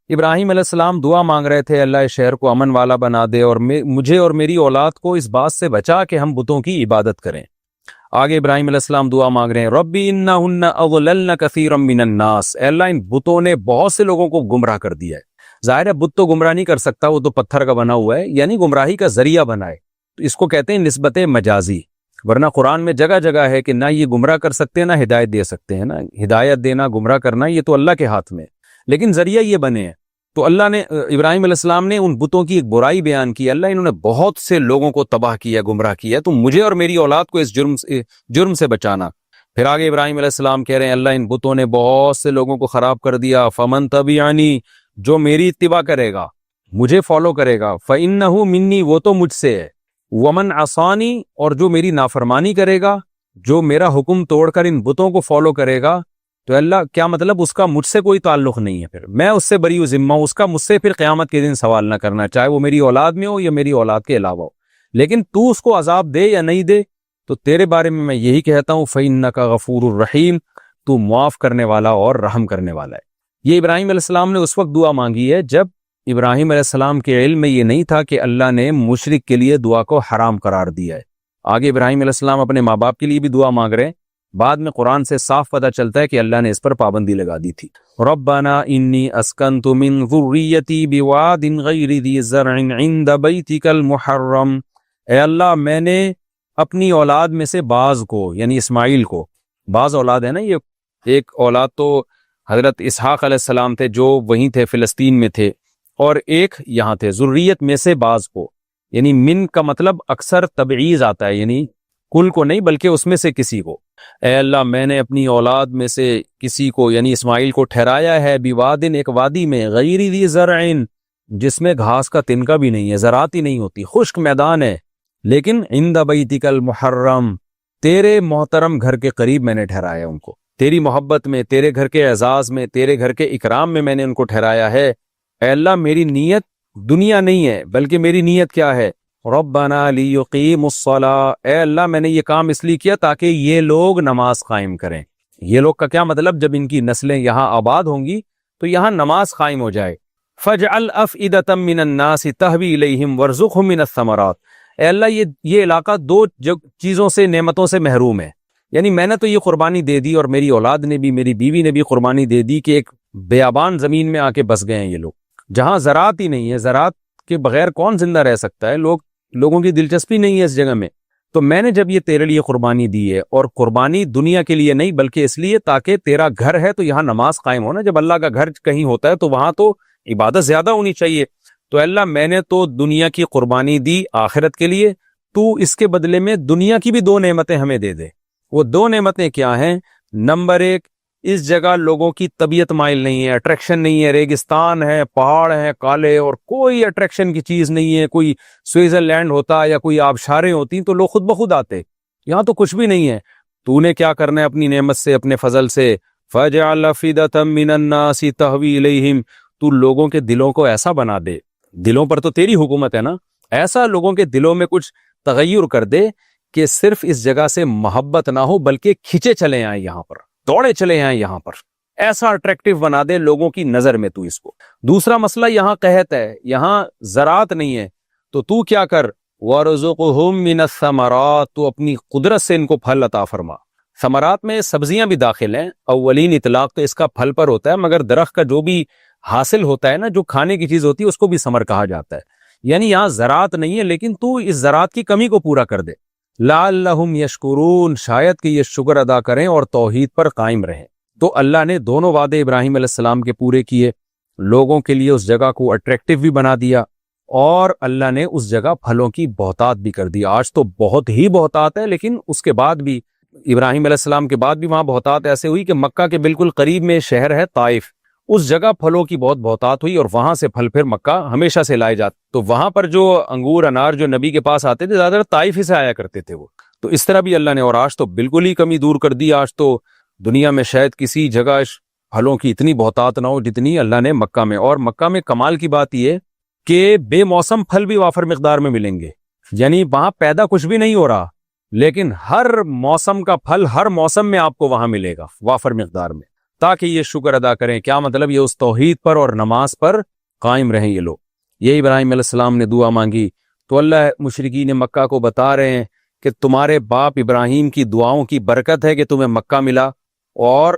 ابراہیم علیہ السلام دعا مانگ رہے تھے اللہ اس شہر کو امن والا بنا دے اور مجھے اور میری اولاد کو اس بات سے بچا کہ ہم بتوں کی عبادت کریں۔ آگے ابراہیم علیہ السلام دعا مانگ رہے ہیں ربی انہن اضللن کثیرا من الناس، اے اللہ ان بتوں نے بہت سے لوگوں کو گمراہ کر دیا ہے۔ ظاہر ہے بت تو گمراہ نہیں کر سکتا، وہ تو پتھر کا بنا ہوا ہے، یعنی گمراہی کا ذریعہ بنا ہے، تو اس کو کہتے ہیں نسبت مجازی، ورنہ قرآن میں جگہ جگہ ہے کہ نہ یہ گمراہ کر سکتے ہیں نہ ہدایت دے سکتے ہیں، نا ہدایت دینا گمراہ کرنا یہ تو اللہ کے ہاتھ میں، لیکن ذریعہ یہ بنے ہیں۔ تو اللہ نے ابراہیم علیہ السلام نے ان بتوں کی ایک برائی بیان کی، اللہ انہوں نے بہت سے لوگوں کو تباہ کیا، گمراہ کیا، تو مجھے اور میری اولاد کو اس جرم سے بچانا۔ پھر آگے ابراہیم علیہ السلام کہہ رہے ہیں اللہ ان بتوں نے بہت سے لوگوں کو خراب کر دیا، فمن تبعنی، جو میری اتباع کرے گا، مجھے فالو کرے گا، فإنہ منی، وہ تو مجھ سے ہے، ومن عصانی، اور جو میری نافرمانی کرے گا، جو میرا حکم توڑ کر ان بتوں کو فالو کرے گا، تو اللہ کیا مطلب اس کا مجھ سے کوئی تعلق نہیں ہے، پھر میں اس سے بری و ذمہ ہوں، اس کا مجھ سے پھر قیامت کے دن سوال نہ کرنا، چاہے وہ میری اولاد میں ہو یا میری اولاد کے علاوہ ہو، لیکن تو اس کو عذاب دے یا نہیں دے تو تیرے بارے میں یہی کہتا ہوں فإنک غفور الرحیم، تو معاف کرنے والا اور رحم کرنے والا ہے۔ یہ ابراہیم علیہ السلام نے اس وقت دعا مانگی ہے جب ابراہیم علیہ السلام کے علم میں یہ نہیں تھا کہ اللہ نے مشرک کے لیے دعا کو حرام قرار دیا ہے۔ آگے ابراہیم علیہ السلام اپنے ماں باپ کے لیے بھی دعا مانگ رہے ہیں، بعد میں قرآن سے صاف پتہ چلتا ہے کہ اللہ نے اس پر پابندی لگا دی تھی۔ ربنا انی اسکنت من ذریتی بواد غیر ذی زرع عند بیتک المحرم، اے اللہ میں نے اپنی اولاد میں سے بعض کو، یعنی اسماعیل کو، بعض اولاد ہے نا، یہ ایک اولاد تو حضرت اسحاق علیہ السلام تھے جو وہیں تھے فلسطین میں تھے، اور ایک یہاں تھے، ذریت میں سے بعض کو، یعنی من کا مطلب اکثر تبعیض آتا ہے، یعنی کل کو نہیں بلکہ اس میں سے کسی کو۔ اے اللہ میں نے اپنی اولاد میں سے کسی کو یعنی اسماعیل کو ٹھہرایا ہے بوادن، ایک وادی میں، غیر ذی زرع، جس میں گھاس کا تنکا بھی نہیں ہے، زراعت ہی نہیں ہوتی، خشک میدان ہے، لیکن عند بیتک المحرم، تیرے محترم گھر کے قریب میں نے ٹھہرایا ان کو، تیری محبت میں، تیرے گھر کے اعزاز میں، تیرے گھر کے اکرام میں میں نے ان کو ٹھہرایا ہے۔ اے اللہ میری نیت دنیا نہیں ہے بلکہ میری نیت کیا ہے، ربنا لیقیموا الصلاۃ، اے اللہ میں نے یہ کام اس لیے کیا تاکہ یہ لوگ نماز قائم کریں۔ یہ لوگ کا کیا مطلب، جب ان کی نسلیں یہاں آباد ہوں گی تو یہاں نماز قائم ہو جائے۔ فاجعل افئدۃ من الناس تہوی الیہم وارزقہم من الثمرات، اے اللہ یہ علاقہ دو چیزوں سے، نعمتوں سے محروم ہے، یعنی میں نے تو یہ قربانی دے دی اور میری اولاد نے بھی، میری بیوی نے بھی قربانی دے دی کہ ایک بیابان زمین میں آ کے بس گئے ہیں یہ لوگ، جہاں زراعت ہی نہیں ہے، زراعت کے بغیر کون زندہ رہ سکتا ہے، لوگوں کی دلچسپی نہیں ہے اس جگہ میں، تو میں نے جب یہ تیرے لیے قربانی دی ہے، اور قربانی دنیا کے لیے نہیں بلکہ اس لیے تاکہ تیرا گھر ہے تو یہاں نماز قائم ہونا، جب اللہ کا گھر کہیں ہوتا ہے تو وہاں تو عبادت زیادہ ہونی چاہیے، تو اللہ میں نے تو دنیا کی قربانی دی آخرت کے لیے، تو اس کے بدلے میں دنیا کی بھی دو نعمتیں ہمیں دے دے۔ وہ دو نعمتیں کیا ہیں؟ نمبر ایک، اس جگہ لوگوں کی طبیعت مائل نہیں ہے، اٹریکشن نہیں ہے، ریگستان ہے، پہاڑ ہیں کالے، اور کوئی اٹریکشن کی چیز نہیں ہے، کوئی سوئٹزرلینڈ ہوتا یا کوئی آبشاریں ہوتی تو لوگ خود بخود آتے، یہاں تو کچھ بھی نہیں ہے۔ تو نے کیا کرنا ہے اپنی نعمت سے، اپنے فضل سے، فَجْعَلْ أَفْئِدَةً مِّنَ النَّاسِ تَهْوِي إِلَيْهِمْ، تو لوگوں کے دلوں کو ایسا بنا دے، دلوں پر تو تیری حکومت ہے نا، ایسا لوگوں کے دلوں میں کچھ تغیر کر دے کہ صرف اس جگہ سے محبت نہ ہو بلکہ کھچے چلے آئیں، یہاں پر دوڑے چلے آئیں، یہاں پر ایسا اٹریکٹیو بنا دے لوگوں کی نظر میں تو اس کو۔ دوسرا مسئلہ یہاں قحط ہے، یہاں زراعت نہیں ہے، تو کیا کر، وَارْزُقْهُم مِّنَ الثَّمَرَاتِ، تو اپنی قدرت سے ان کو پھل عطا فرما۔ ثمرات میں سبزیاں بھی داخل ہیں، اولین اطلاق تو اس کا پھل پر ہوتا ہے، مگر درخت کا جو بھی حاصل ہوتا ہے نا، جو کھانے کی چیز ہوتی ہے اس کو بھی ثمر کہا جاتا ہے، یعنی یہاں زراعت نہیں ہے لیکن تو اس زراعت کی کمی کو پورا کر دے، لعلہم یشکرون، شاید کہ یہ شکر ادا کریں اور توحید پر قائم رہیں۔ تو اللہ نے دونوں وعدے ابراہیم علیہ السلام کے پورے کیے، لوگوں کے لیے اس جگہ کو اٹریکٹیو بھی بنا دیا، اور اللہ نے اس جگہ پھلوں کی بہتات بھی کر دی۔ آج تو بہت ہی بہتات ہے، لیکن اس کے بعد بھی، ابراہیم علیہ السلام کے بعد بھی وہاں بہتات ایسے ہوئی کہ مکہ کے بالکل قریب میں شہر ہے طائف، اس جگہ پھلوں کی بہت بہتات ہوئی، اور وہاں سے پھل پھر مکہ ہمیشہ سے لائے جاتے، تو وہاں پر جو انگور انار جو نبی کے پاس آتے تھے زیادہ تر طائف ہی سے آیا کرتے تھے وہ، تو اس طرح بھی اللہ نے، اور آج تو بالکل ہی کمی دور کر دی، آج تو دنیا میں شاید کسی جگہ پھلوں کی اتنی بہتات نہ ہو جتنی اللہ نے مکہ میں۔ اور مکہ میں کمال کی بات یہ کہ بے موسم پھل بھی وافر مقدار میں ملیں گے، یعنی وہاں پیدا کچھ بھی نہیں ہو رہا لیکن ہر موسم کا پھل ہر موسم میں آپ کو وہاں ملے گا وافر مقدار میں۔ تاکہ یہ شکر ادا کریں. کیا مطلب؟ یہ اس توحید پر اور نماز پر قائم رہیں یہ لوگ. یہ ابراہیم علیہ السلام نے دعا مانگی تو اللہ مشرکین مکہ کو بتا رہے ہیں کہ تمہارے باپ ابراہیم کی دعاؤں کی برکت ہے کہ تمہیں مکہ ملا، اور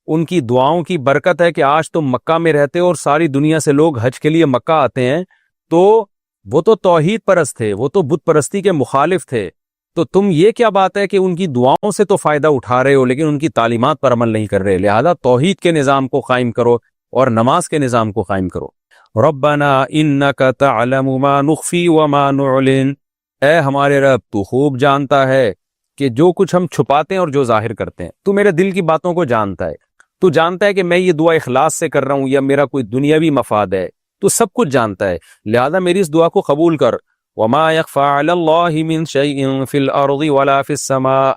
ان کی دعاؤں کی برکت ہے کہ آج تم مکہ میں رہتے ہو اور ساری دنیا سے لوگ حج کے لیے مکہ آتے ہیں. تو وہ تو توحید پرست تھے، وہ تو بت پرستی کے مخالف تھے، تو تم یہ کیا بات ہے کہ ان کی دعاؤں سے تو فائدہ اٹھا رہے ہو لیکن ان کی تعلیمات پر عمل نہیں کر رہے. لہذا توحید کے نظام کو قائم کرو اور نماز کے نظام کو قائم کرو. ربنا انک تعلم ما نخفی وما نعلن، اے ہمارے رب تو خوب جانتا ہے کہ جو کچھ ہم چھپاتے ہیں اور جو ظاہر کرتے ہیں. تو میرے دل کی باتوں کو جانتا ہے، تو جانتا ہے کہ میں یہ دعا اخلاص سے کر رہا ہوں یا میرا کوئی دنیاوی مفاد ہے، تو سب کچھ جانتا ہے. لہذا میری اس دعا کو قبول کر. وما يخفى على الله من شيء في الارض ولا في السماء،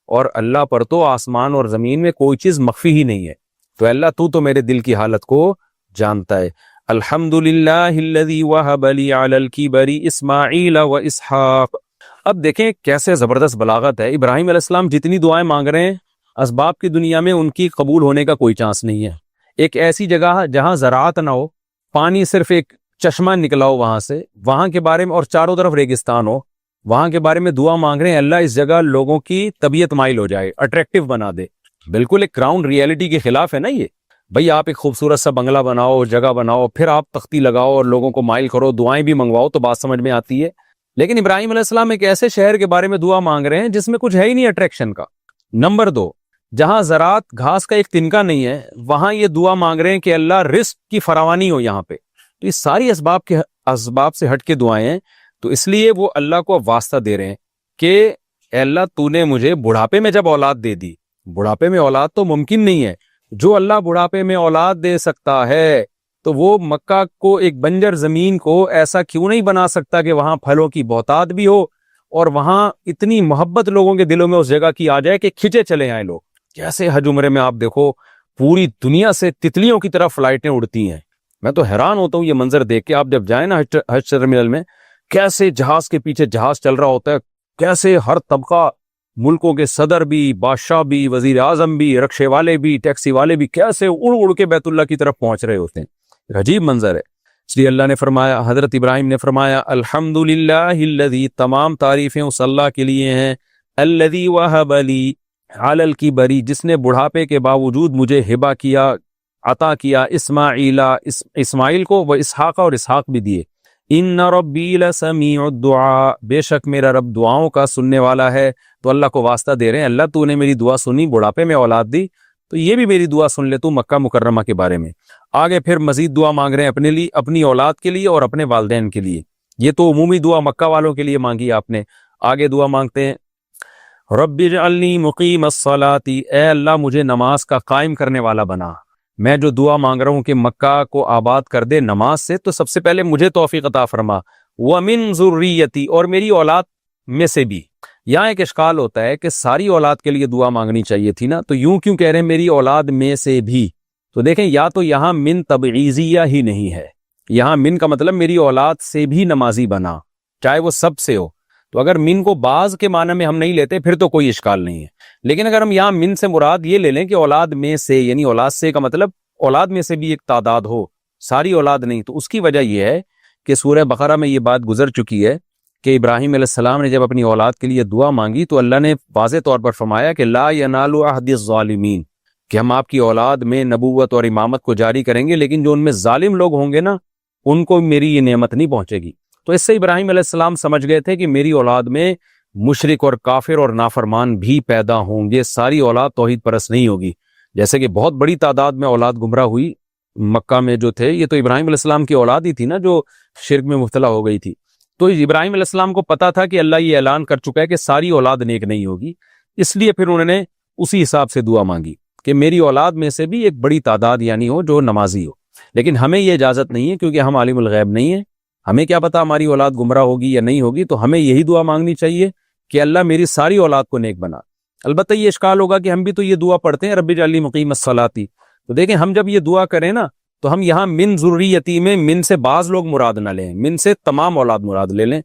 اور اللہ پر تو آسمان اور زمین میں کوئی چیز مخفی ہی نہیں ہے. تو اللہ تو میرے دل کی حالت کو جانتا ہے. الحمدللہ الذی وہب لی علی الکبر اسماعیل و اسحاق. اب دیکھیں کیسے زبردست بلاغت ہے. ابراہیم علیہ السلام جتنی دعائیں مانگ رہے ہیں اسباب کی دنیا میں ان کی قبول ہونے کا کوئی چانس نہیں ہے. ایک ایسی جگہ جہاں زراعت نہ ہو، پانی صرف ایک چشمہ نکلا ہو وہاں سے، وہاں کے بارے میں، اور چاروں طرف ریگستان ہو، وہاں کے بارے میں دعا مانگ رہے ہیں اللہ اس جگہ لوگوں کی طبیعت مائل ہو جائے، اٹریکٹیو بنا دے. بالکل ایک گراؤنڈ ریئلٹی کے خلاف ہے نا یہ. بھئی آپ ایک خوبصورت سا بنگلہ بناؤ، جگہ بناؤ، پھر آپ تختی لگاؤ اور لوگوں کو مائل کرو، دعائیں بھی منگواؤ تو بات سمجھ میں آتی ہے. لیکن ابراہیم علیہ السلام ایک ایسے شہر کے بارے میں دعا مانگ رہے ہیں جس میں کچھ ہے ہی نہیں اٹریکشن کا. نمبر 2، جہاں زراعت گھاس کا ایک تنکا نہیں ہے وہاں یہ دعا مانگ رہے ہیں کہ اللہ رزق کی فراوانی ہو یہاں پہ. تو یہ ساری اسباب سے ہٹ کے دعائیں ہیں. تو اس لیے وہ اللہ کو واسطہ دے رہے ہیں کہ اے اللہ تو نے مجھے بڑھاپے میں جب اولاد دے دی، بڑھاپے میں اولاد تو ممکن نہیں ہے، جو اللہ بڑھاپے میں اولاد دے سکتا ہے تو وہ مکہ کو ایک بنجر زمین کو ایسا کیوں نہیں بنا سکتا کہ وہاں پھلوں کی بہتات بھی ہو اور وہاں اتنی محبت لوگوں کے دلوں میں اس جگہ کی آ جائے کہ کھچے چلے آئیں لوگ. کیسے حج عمرے میں آپ دیکھو پوری دنیا سے تتلیوں کی طرف فلائٹیں اڑتی ہیں. میں تو حیران ہوتا ہوں یہ منظر دیکھ کے. آپ جب جائیں نا حج ٹرمینل میں، کیسے جہاز کے پیچھے جہاز چل رہا ہوتا ہے، کیسے ہر طبقہ، ملکوں کے صدر بھی، بادشاہ بھی، وزیر اعظم بھی، رکشے والے بھی، ٹیکسی والے بھی، کیسے اڑ اڑ کے بیت اللہ کی طرف پہنچ رہے ہوتے ہیں. ایک عجیب منظر ہے. اس لیے اللہ نے فرمایا، حضرت ابراہیم نے فرمایا الحمدللہ الذی، تمام تعریفیں اس اللہ کے لیے ہیں، الذی وہب لی علی الکبر، جس نے بڑھاپے کے باوجود مجھے ہبہ کیا، عطا کیا، اسماعیل کو، وہ اسحاق اور اسحاق بھی دیے. ان ربی لسمیع الدعاء، بے شک میرا رب دعاؤں کا سننے والا ہے. تو اللہ کو واسطہ دے رہے ہیں اللہ تو نے میری دعا سنی، بڑھاپے میں اولاد دی، تو یہ بھی میری دعا سن لے تو مکہ مکرمہ کے بارے میں. آگے پھر مزید دعا مانگ رہے ہیں اپنے لیے، اپنی اولاد کے لیے اور اپنے والدین کے لیے. یہ تو عمومی دعا مکہ والوں کے لیے مانگی آپ نے. آگے دعا مانگتے ہیں رب اجعلنی مقیم الصلاۃ، اے اللہ مجھے نماز کا قائم کرنے والا بنا. میں جو دعا مانگ رہا ہوں کہ مکہ کو آباد کر دے نماز سے، تو سب سے پہلے مجھے توفیق عطا فرما. ومن ذریتی، اور میری اولاد میں سے بھی. یہاں ایک اشکال ہوتا ہے کہ ساری اولاد کے لیے دعا مانگنی چاہیے تھی نا، تو یوں کیوں کہہ رہے ہیں میری اولاد میں سے بھی؟ تو دیکھیں یا تو یہاں من تبعیضیہ ہی نہیں ہے، یہاں من کا مطلب میری اولاد سے بھی نمازی بنا، چاہے وہ سب سے ہو. تو اگر من کو بعض کے معنی میں ہم نہیں لیتے پھر تو کوئی اشکال نہیں ہے. لیکن اگر ہم یہاں من سے مراد یہ لے لیں کہ اولاد میں سے، یعنی اولاد سے کا مطلب اولاد میں سے بھی ایک تعداد ہو، ساری اولاد نہیں، تو اس کی وجہ یہ ہے کہ سورہ بقرہ میں یہ بات گزر چکی ہے کہ ابراہیم علیہ السلام نے جب اپنی اولاد کے لیے دعا مانگی تو اللہ نے واضح طور پر فرمایا کہ لا ینال عہد الظالمین، کہ ہم آپ کی اولاد میں نبوت اور امامت کو جاری کریں گے لیکن جو ان میں ظالم لوگ ہوں گے نا ان کو میری یہ نعمت نہیں پہنچے گی. تو اس سے ابراہیم علیہ السلام سمجھ گئے تھے کہ میری اولاد میں مشرک اور کافر اور نافرمان بھی پیدا ہوں گے، ساری اولاد توحید پرست نہیں ہوگی. جیسے کہ بہت بڑی تعداد میں اولاد گمراہ ہوئی مکہ میں جو تھے، یہ تو ابراہیم علیہ السلام کی اولاد ہی تھی نا جو شرک میں مبتلا ہو گئی تھی. تو ابراہیم علیہ السلام کو پتا تھا کہ اللہ یہ اعلان کر چکا ہے کہ ساری اولاد نیک نہیں ہوگی، اس لیے پھر انہوں نے اسی حساب سے دعا مانگی کہ میری اولاد میں سے بھی ایک بڑی تعداد یعنی ہو جو نمازی ہو. لیکن ہمیں یہ اجازت نہیں ہے کیونکہ ہم عالم الغیب نہیں ہیں، ہمیں کیا پتا ہماری اولاد گمراہ ہوگی یا نہیں ہوگی. تو ہمیں یہی دعا مانگنی چاہیے کہ اللہ میری ساری اولاد کو نیک بنا. البتہ یہ اشکال ہوگا کہ ہم بھی تو یہ دعا پڑھتے ہیں رب اجعلنی مقیم الصلاۃ. تو دیکھیں ہم جب یہ دعا کریں نا تو ہم یہاں من ذریتی میں من سے بعض لوگ مراد نہ لیں، من سے تمام اولاد مراد لے لیں.